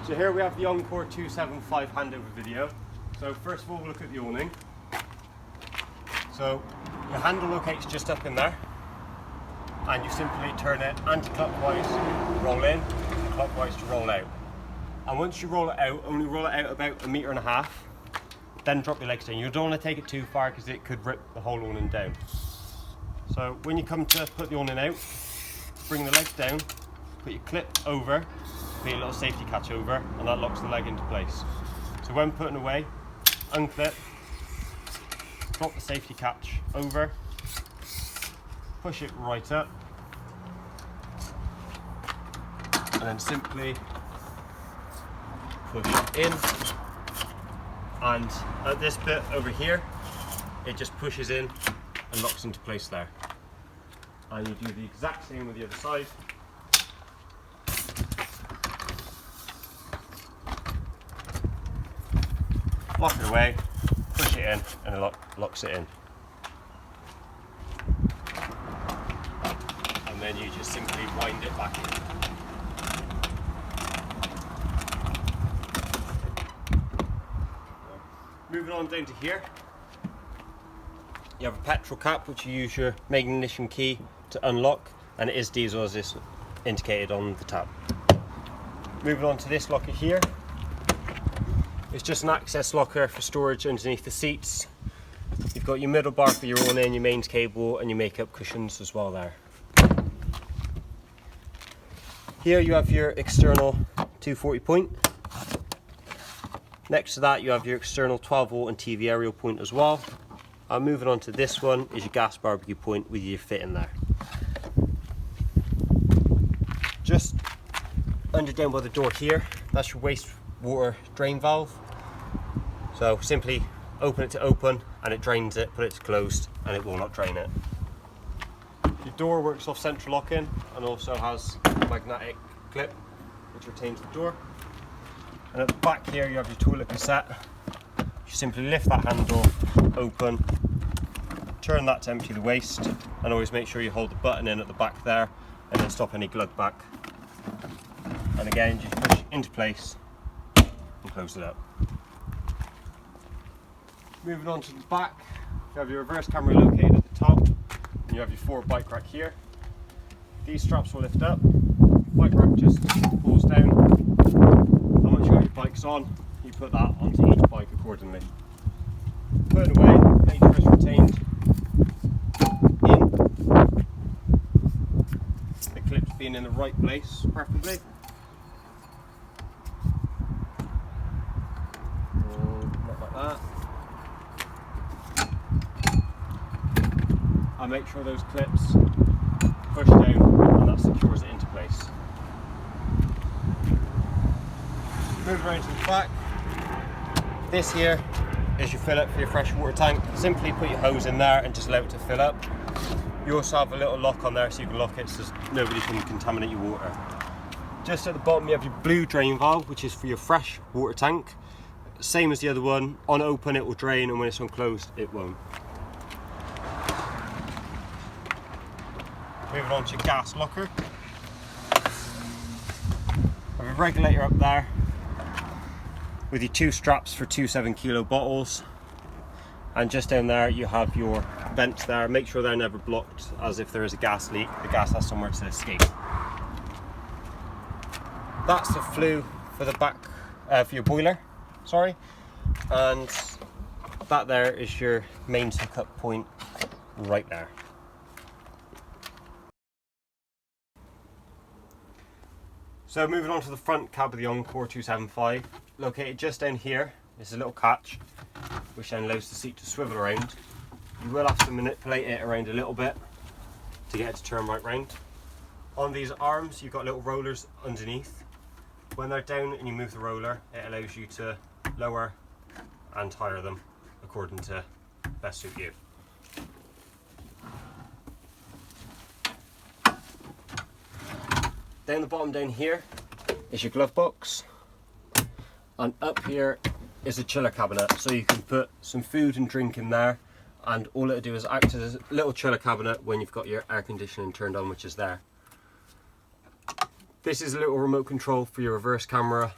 So here we have the Encore 275 handover video. So first of all, we'll look at the awning. So your handle locates just up in there, and you simply turn it anti-clockwise, roll in, clockwise to roll out. And once you roll it out, only roll it out about 1.5 meters, then drop your legs down. You don't want to take it too far because it could rip the whole awning down. So when you come to put the awning out, bring the legs down, put your clip over, put your little safety catch over, and that locks the leg into place. So when putting away, unclip, drop the safety catch over, push it right up, and then simply push in. And at this bit over here, it just pushes in and locks into place there. And you do the exact same with the other side. Lock it away, push it in, and it locks it in. And then you just simply wind it back in. Moving on down to here, you have a petrol cap which you use your main ignition key to unlock, and it is diesel as is indicated on the tab. Moving on to this locker here. It's just an access locker for storage underneath the seats. You've got your middle bar for your awning, your mains cable, and your makeup cushions as well there. Here you have your external 240 point. Next to that you have your external 12 volt and TV aerial point as well. And moving on to this one is your gas barbecue point with your fit in there. Just under down by the door here, that's your wastewater drain valve. So simply open it to open and it drains it, put it to closed and it will not drain it. Your door works off central locking and also has a magnetic clip which retains the door. And at the back here you have your toilet cassette. You simply lift that handle, open, turn that to empty the waste, and always make sure you hold the button in at the back there and then stop any glug back. And again, just push it into place and close it up. Moving on to the back, you have your reverse camera located at the top, and you have your forward bike rack here. These straps will lift up, bike rack just pulls down, and once you got your bikes on, you put that onto each bike accordingly. Put it away, make sure it's retained in, the clips being in the right place preferably. Not like that. And make sure those clips push down and that secures it into place. Move around to the back. This here is your fillet for your fresh water tank. Simply put your hose in there and just allow it to fill up. You also have a little lock on there so you can lock it so nobody can contaminate your water. Just at the bottom you have your blue drain valve which is for your fresh water tank. Same as the other one, on open it will drain and when it's on closed it won't. Moving on to your gas locker. Have a regulator up there with your two straps for 2 7-kilo bottles, and just down there you have your vents there. Make sure they're never blocked, as if there is a gas leak the gas has somewhere to escape. That's the flue for the back for your boiler, sorry, and that there is your main hookup point right there. So moving on to the front cab of the Encore 275, located just down here is a little catch which then allows the seat to swivel around. You will have to manipulate it around a little bit to get it to turn right round. On these arms you've got little rollers underneath. When they're down and you move the roller, it allows you to lower and higher them according to best suit you. Down the bottom down here is your glove box, and up here is a chiller cabinet, so you can put some food and drink in there, and all it'll do is act as a little chiller cabinet when you've got your air conditioning turned on, which is there. This is a little remote control for your reverse camera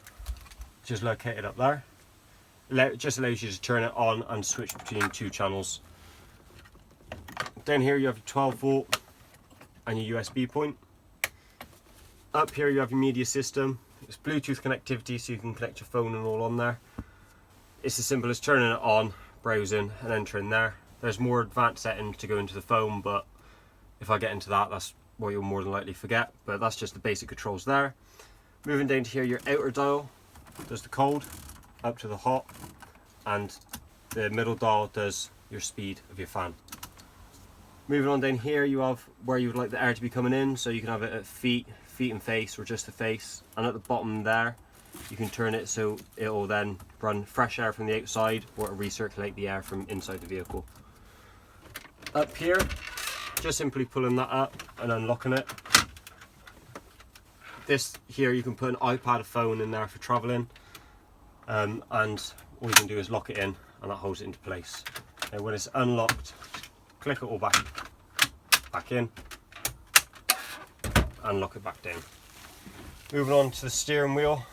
which is located up there. It just allows you to turn it on and switch between 2 channels. Down here you have your 12 volt and your USB point. Up here you have your media system. It's Bluetooth connectivity, so you can connect your phone and all on there. It's as simple as turning it on, browsing and entering there. There's more advanced settings to go into the phone, but if I get into that, that's what you'll more than likely forget. But that's just the basic controls there. Moving down to here, your outer dial does the cold up to the hot, and the middle dial does your speed of your fan. Moving on down here, you have where you would like the air to be coming in, so you can have it at feet and face, or just the face. And at the bottom there, you can turn it so it will then run fresh air from the outside, or it'll recirculate the air from inside the vehicle. Up here, just simply pulling that up and unlocking it. This here, you can put an iPad or phone in there for traveling, and all you can do is lock it in, and that holds it into place. And when it's unlocked, click it all back in and lock it back down. Moving on to the steering wheel,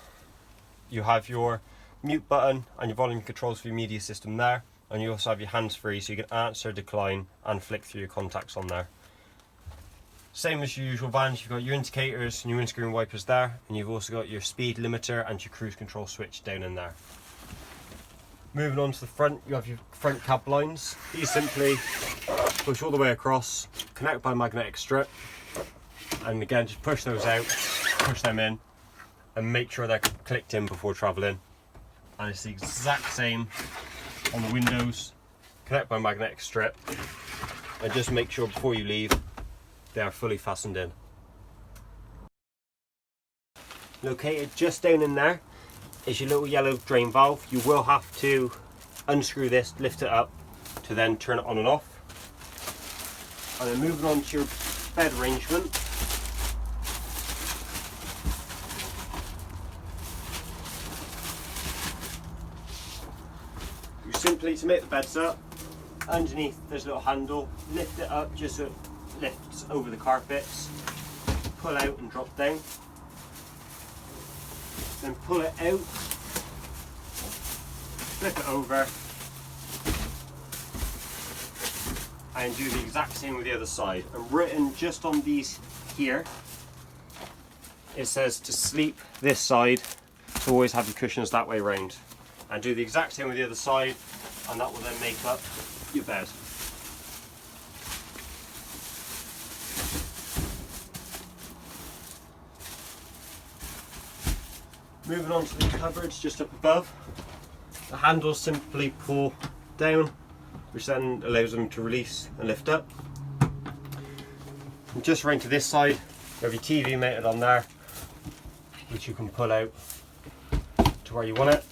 you have your mute button and your volume controls for your media system there, and you also have your hands free, so you can answer, decline and flick through your contacts on there. Same as your usual vans, you've got your indicators and your windscreen wipers there, and you've also got your speed limiter and your cruise control switch down in there. Moving on to the front, you have your front cab lines. These simply push all the way across, connect by magnetic strip, and again just push those out, push them in, and make sure they're clicked in before travelling. And it's the exact same on the windows, connect by magnetic strip, and just make sure before you leave they are fully fastened in. Located just down in there is your little yellow drain valve. You will have to unscrew this, lift it up to then turn it on and off. And then moving on to your bed arrangement, you simply, to make the beds up, underneath there's a little handle, lift it up just so it lifts over the carpets, pull out and drop down. Then pull it out, flip it over, and do the exact same with the other side. And written just on these here, it says to sleep this side, to always have your cushions that way round. And do the exact same with the other side, and that will then make up your bed. Moving on to the cupboards just up above, the handles simply pull down, which then allows them to release and lift up. And just round to this side, you have your TV mounted on there, which you can pull out to where you want it.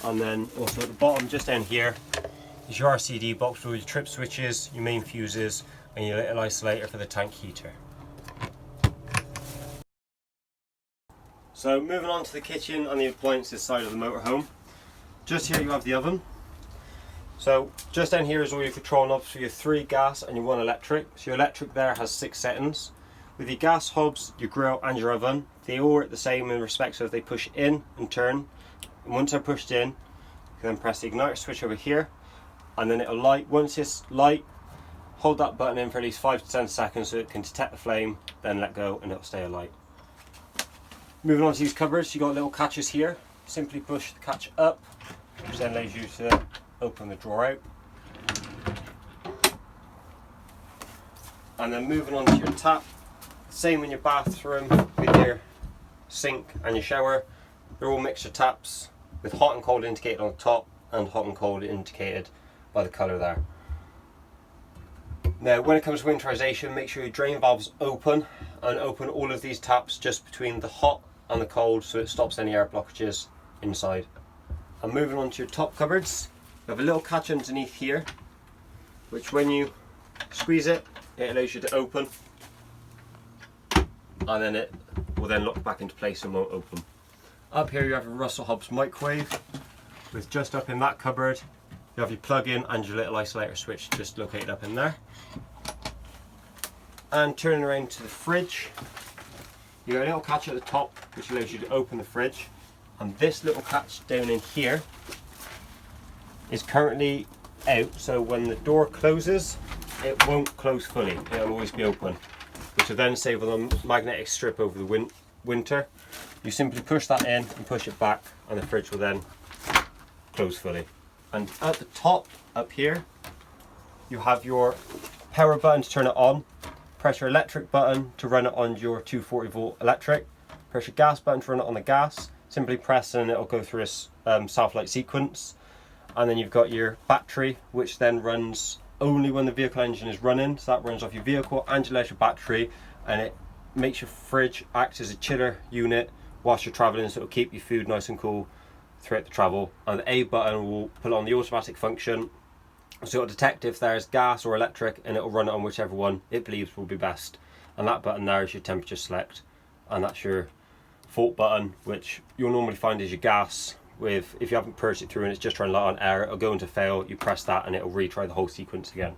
And then also at the bottom, just down here, is your RCD box with all your trip switches, your main fuses, and your little isolator for the tank heater. So moving on to the kitchen and the appliances side of the motorhome. Just here you have the oven. So just down here is all your control knobs for your 3 gas and your 1 electric. So your electric there has 6 settings. With your gas hobs, your grill and your oven, they all work the same in respect of they push in and turn. And once they're pushed in, you can then press the igniter switch over here, and then it'll light. Once it's light, hold that button in for at least 5 to 10 seconds so it can detect the flame, then let go and it'll stay alight. Moving on to these cupboards, you've got little catches here. Simply push the catch up, which then allows you to open the drawer out. And then moving on to your tap, same in your bathroom with your sink and your shower. They're all mixture taps with hot and cold indicated on the top and hot and cold indicated by the colour there. Now when it comes to winterization, make sure your drain valve's open, and open all of these taps just between the hot and the cold so it stops any air blockages inside. And moving on to your top cupboards, you have a little catch underneath here, which when you squeeze it, it allows you to open, and then it will then lock back into place and won't open. Up here you have a Russell Hobbs microwave, with just up in that cupboard you have your plug-in and your little isolator switch just located up in there. And turning around to the fridge, you have a little catch at the top which allows you to open the fridge, And this little catch down in here is currently out, so when the door closes, it won't close fully. It'll always be open, which will then save on the magnetic strip over the winter. You simply push that in and push it back, and the fridge will then close fully. And at the top up here, you have your power button to turn it on. Press your electric button to run it on your 240 volt electric. Press your gas button to run it on the gas. Simply press and it'll go through a self-light sequence. And then you've got your battery, which then runs only when the vehicle engine is running. So that runs off your vehicle and your leisure battery, and it makes your fridge act as a chiller unit whilst you're traveling, so it'll keep your food nice and cool throughout the travel. And the A button will put on the automatic function, so it'll detect if there's gas or electric, and it'll run it on whichever one it believes will be best. And that button there is your temperature select, and that's your fault button, which you'll normally find is your gas. With, if you haven't purged it through and it's just trying to light on air, it'll go into fail, you press that and it'll retry the whole sequence again.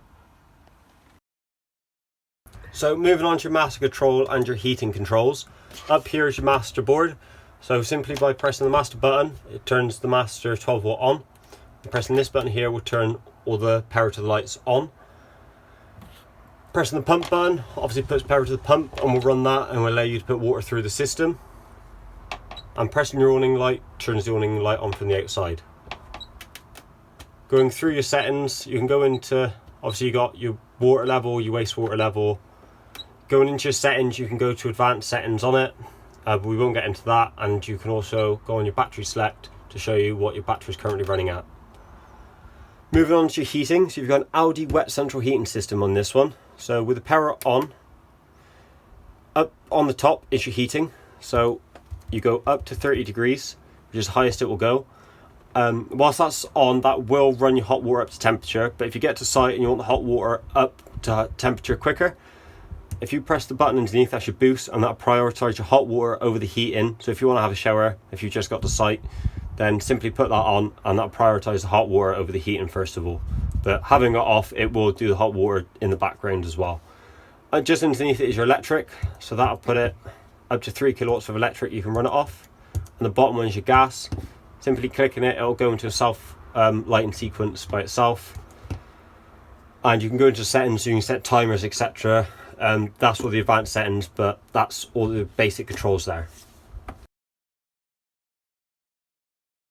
So moving on to your master control and your heating controls. Up here is your master board. So simply by pressing the master button, it turns the master 12 volt on. And pressing this button here will turn all the power to the lights on. Pressing the pump button obviously puts power to the pump and will run that and will allow you to put water through the system. And pressing your awning light turns the awning light on from the outside. Going through your settings, you can go into, obviously you got your water level, your wastewater level. Going into your settings, you can go to advanced settings on it, but we won't get into that. And you can also go on your battery select to show you what your battery is currently running at. Moving on to your heating, so you've got an Aldi wet central heating system on this one. So with the power on, up on the top is your heating. So you go up to 30 degrees, which is the highest it will go. Whilst that's on, that will run your hot water up to temperature, but if you get to site and you want the hot water up to temperature quicker, if you press the button underneath, that should boost, and that'll prioritise your hot water over the heating. So if you want to have a shower, if you just got to site, then simply put that on, and that'll prioritise the hot water over the heating first of all. But having it off, it will do the hot water in the background as well. And just underneath it is your electric, so that'll put it up to 3 kilowatts of electric, you can run it off. And the bottom one is your gas. Simply clicking it, it'll go into a self lighting sequence by itself. And you can go into settings, so you can set timers, etc. That's all the advanced settings, but that's all the basic controls there.